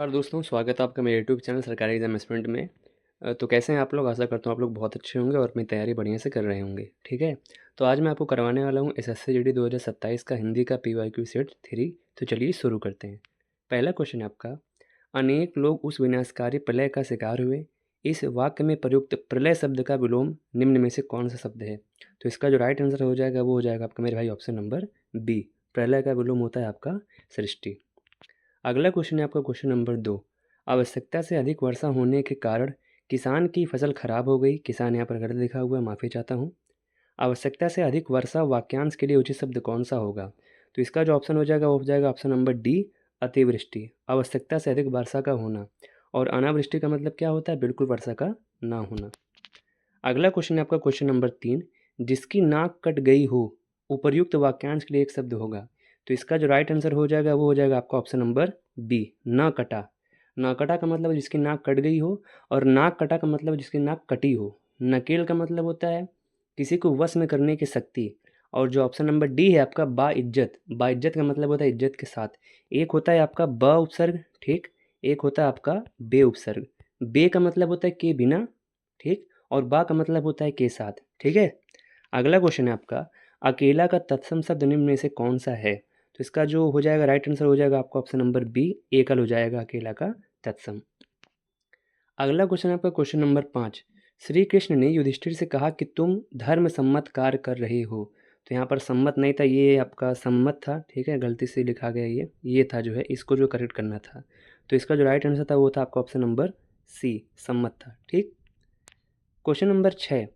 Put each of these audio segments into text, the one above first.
और दोस्तों स्वागत है आपका मेरे यूट्यूब चैनल सरकारी एग्जाम एस्पिरेंट में। तो कैसे हैं आप लोग? आशा करता हूँ आप लोग बहुत अच्छे होंगे और अपनी तैयारी बढ़िया से कर रहे होंगे। ठीक है, तो आज मैं आपको करवाने वाला हूँ एसएससी जीडी 2027 का हिंदी का पीवाईक्यू सेट 3। तो चलिए शुरू करते हैं। पहला क्वेश्चन है आपका, अनेक लोग उस विनाशकारी प्रलय का शिकार हुए। इस वाक्य में प्रयुक्त प्रलय शब्द का विलोम निम्न में से कौन सा शब्द है? तो इसका जो राइट आंसर हो जाएगा वो हो जाएगा आपका मेरे भाई ऑप्शन नंबर बी। प्रलय का विलोम होता है आपका सृष्टि। अगला क्वेश्चन है आपका क्वेश्चन नंबर 2। आवश्यकता से अधिक वर्षा होने के कारण किसान की फसल खराब हो गई। किसान यहाँ पर गलत लिखा हुआ है, माफ़ी चाहता हूँ। आवश्यकता से अधिक वर्षा वाक्यांश के लिए उचित शब्द कौन सा होगा? तो इसका जो ऑप्शन हो जाएगा वो हो जाएगा ऑप्शन नंबर डी, अतिवृष्टि। आवश्यकता से अधिक वर्षा का होना और अनावृष्टि का मतलब क्या होता है? बिल्कुल वर्षा का ना होना। अगला क्वेश्चन है आपका क्वेश्चन नंबर 3। जिसकी नाक कट गई हो, उपर्युक्त वाक्यांश के लिए एक शब्द होगा। तो इसका जो राइट आंसर हो जाएगा वो हो जाएगा आपका ऑप्शन नंबर बी, न कटा। न कटा का मतलब जिसकी नाक कट गई हो, और नाक कटा का मतलब जिसकी नाक कटी हो। नकेल का मतलब होता है किसी को वश में करने की शक्ति। और जो ऑप्शन नंबर डी है आपका बाइज्जत, बाइज्जत का मतलब होता है इज्जत के साथ। एक होता है आपका ब उपसर्ग, ठीक, एक होता है आपका बे उपसर्ग। बे का मतलब होता है के बिना, ठीक, और बा का मतलब होता है के साथ। ठीक है, अगला क्वेश्चन है आपका, अकेला का तत्सम शब्द निम्न में से कौन सा है? तो इसका जो हो जाएगा राइट आंसर हो जाएगा आपका ऑप्शन नंबर बी, एकल हो जाएगा अकेला का तत्सम। अगला क्वेश्चन है आपका क्वेश्चन नंबर 5। श्री कृष्ण ने युधिष्ठिर से कहा कि तुम धर्म सम्मत कार्य कर रहे हो। तो यहाँ पर सम्मत नहीं था, ये आपका सम्मत था। ठीक है, गलती से लिखा गया ये था जो है, इसको जो करेक्ट करना था। तो इसका जो राइट आंसर था वो था आपका ऑप्शन नंबर सी, सम्मत था। ठीक, क्वेश्चन नंबर 6।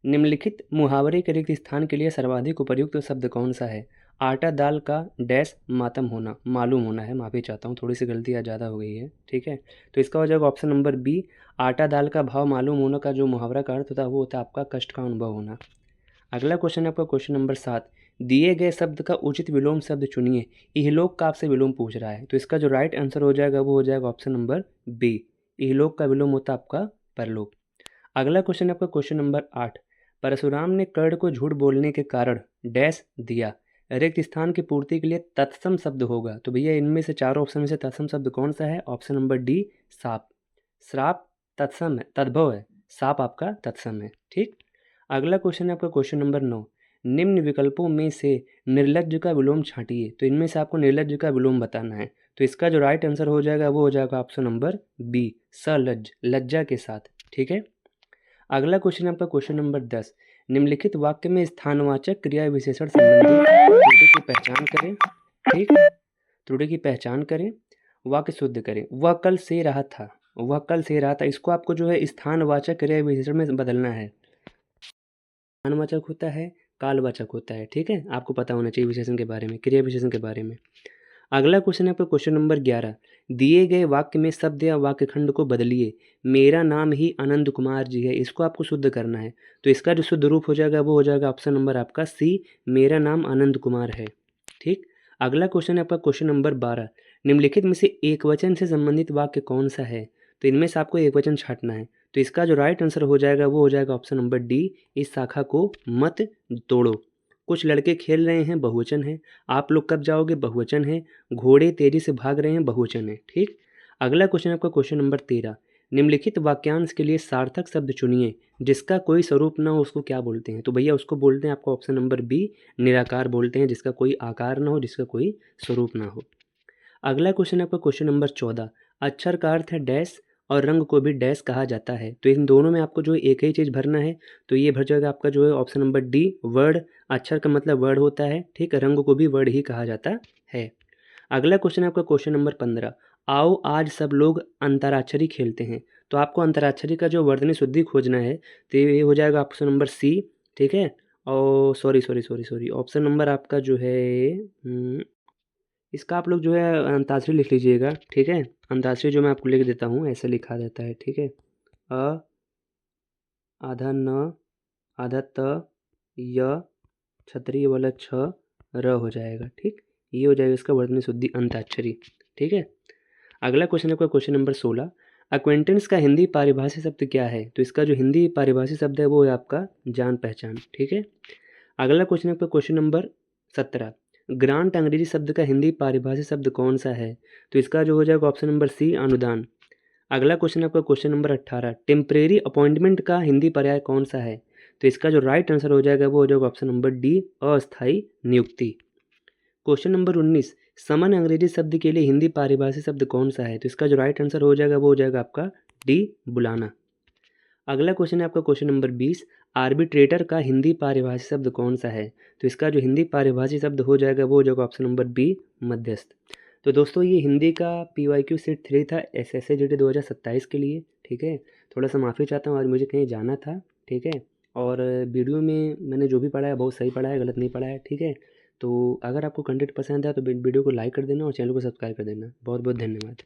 निम्नलिखित मुहावरे के रिक्त स्थान के लिए सर्वाधिक उपयुक्त शब्द कौन सा है? आटा दाल का डैश मातम होना, मालूम होना है, माफ़ी चाहता हूँ, थोड़ी सी गलती आज ज़्यादा हो गई है। ठीक है, तो इसका हो जाएगा ऑप्शन नंबर बी, आटा दाल का भाव मालूम होना का जो मुहावरा का अर्थ होता है वो होता है आपका कष्ट का अनुभव होना। अगला क्वेश्चन है आपका क्वेश्चन नंबर 7। दिए गए शब्द का उचित विलोम शब्द चुनिए। इहलोक का आपसे विलोम पूछ रहा है, तो इसका जो राइट आंसर हो जाएगा वो हो जाएगा ऑप्शन नंबर बी। इहलोक का विलोम होता है आपका परलोक। अगला क्वेश्चन है आपका क्वेश्चन नंबर 8। परशुराम ने कर्ण को झूठ बोलने के कारण डैश दिया। रिक्त स्थान की पूर्ति के लिए तत्सम शब्द होगा। तो भैया इनमें से चारों ऑप्शन में से तत्सम शब्द कौन सा है? ऑप्शन नंबर डी, साप। श्राप तत्सम है, तद्भव है, साप आपका तत्सम है। ठीक, अगला क्वेश्चन है आपका क्वेश्चन नंबर 9। निम्न विकल्पों में से निर्लज्ज का विलोम छांटिए। तो इनमें से आपको निर्लज्ज का विलोम बताना है। तो इसका जो राइट आंसर हो जाएगा वो हो जाएगा ऑप्शन नंबर बी, सलज्ज, लज्जा के साथ। ठीक है, अगला क्वेश्चन है आपका क्वेश्चन नंबर 10। निम्नलिखित वाक्य में स्थानवाचक क्रिया विशेषण संबंधी त्रुटि की पहचान करें। ठीक, त्रुटि की पहचान करें, वाक्य शुद्ध करें। वह कल से रहा था, वह कल से रहा था, इसको आपको जो है स्थानवाचक क्रिया विशेषण में बदलना है। स्थानवाचक होता है, कालवाचक होता है। ठीक है, आपको पता होना चाहिए विशेषण के बारे में, क्रिया विशेषण के बारे में। अगला क्वेश्चन है आपका क्वेश्चन नंबर 11। दिए गए वाक्य में शब्द या वाक्य खंड को बदलिए। मेरा नाम ही आनंद कुमार जी है, इसको आपको शुद्ध करना है। तो इसका जो शुद्ध रूप हो जाएगा वो हो जाएगा ऑप्शन नंबर आपका सी, मेरा नाम आनंद कुमार है। ठीक, अगला क्वेश्चन है आपका क्वेश्चन नंबर 12। निम्नलिखित में से एक वचन से संबंधित वाक्य कौन सा है? तो इनमें से आपको एक वचन छांटना है। तो इसका जो राइट आंसर हो जाएगा वो हो जाएगा ऑप्शन नंबर डी, इस शाखा को मत तोड़ो। कुछ लड़के खेल रहे हैं, बहुवचन है। आप लोग कब जाओगे, बहुवचन है। घोड़े तेजी से भाग रहे हैं, बहुवचन है। ठीक, अगला क्वेश्चन आपका क्वेश्चन नंबर 13। निम्नलिखित वाक्यांश के लिए सार्थक शब्द चुनिए जिसका कोई स्वरूप ना हो, उसको क्या बोलते हैं? तो भैया उसको बोलते हैं आपको ऑप्शन नंबर बी, निराकार बोलते हैं, जिसका कोई आकार ना हो, जिसका कोई स्वरूप ना हो। अगला क्वेश्चन है आपका क्वेश्चन नंबर 14। अक्षर का अर्थ है डैश और रंग को भी डैश कहा जाता है। तो इन दोनों में आपको जो है एक ही चीज़ भरना है। तो ये भर जाएगा आपका जो है ऑप्शन नंबर डी, वर्ड। अक्षर का मतलब वर्ड होता है, ठीक, रंग को भी वर्ड ही कहा जाता है। अगला क्वेश्चन है आपका क्वेश्चन नंबर 15। आओ आज सब लोग अंतराक्षरी खेलते हैं। तो आपको अंतराक्षरी का जो वर्तनी शुद्धि खोजना है। तो ये हो जाएगा ऑप्शन नंबर सी। ठीक है, और sorry sorry sorry sorry, option number आपका जो है इसका आप लोग जो है अंताक्षरी लिख लीजिएगा। ठीक है, अंताक्षरी जो मैं आपको लिख देता हूँ ऐसे लिखा जाता है। ठीक है, अ, आधा न, आधा त, य, क्षत्रिय वाला छ, र हो जाएगा। ठीक, ये हो जाएगा इसका वर्तनी शुद्धि अंताक्षरी। ठीक है, अगला क्वेश्चन है आपका क्वेश्चन नंबर 16। अक्वेंटेंस का हिंदी पारिभाषिक शब्द क्या है? तो इसका जो हिंदी पारिभाषिक शब्द है वो है आपका जान पहचान। ठीक है, अगला क्वेश्चन है आपका क्वेश्चन नंबर 17। ग्रांट अंग्रेजी शब्द का हिंदी पारिभाषिक शब्द कौन सा है? तो इसका जो हो जाएगा ऑप्शन नंबर सी अनुदान। अगला क्वेश्चन आपका क्वेश्चन नंबर 18, टेम्परेरी अपॉइंटमेंट का हिंदी पर्याय कौन सा है? तो इसका जो राइट आंसर हो जाएगा वो हो जाएगा ऑप्शन नंबर डी, अस्थायी नियुक्ति। क्वेश्चन नंबर 19, समन अंग्रेजी शब्द के लिए हिंदी पारिभाषिक शब्द कौन सा है? तो इसका जो राइट आंसर हो जाएगा वो हो जाएगा आपका डी, बुलाना। अगला क्वेश्चन है आपका क्वेश्चन नंबर 20, आर्बिट्रेटर का हिंदी पारिभाषिक शब्द कौन सा है? तो इसका जो हिंदी पारिभाषिक शब्द हो जाएगा वो हो जाएगा ऑप्शन नंबर बी, मध्यस्थ। तो दोस्तों ये हिंदी का PYQ सेट 3 था SSA GD 2027 के लिए। ठीक है, थोड़ा सा माफ़ी चाहता हूँ, आज मुझे कहीं जाना था। ठीक है, और वीडियो में मैंने जो भी पढ़ा है बहुत सही पढ़ा है, गलत नहीं पढ़ा है। ठीक है, तो अगर आपको कंटेंट पसंद है तो वीडियो को लाइक कर देना और चैनल को सब्सक्राइब कर देना। बहुत बहुत धन्यवाद।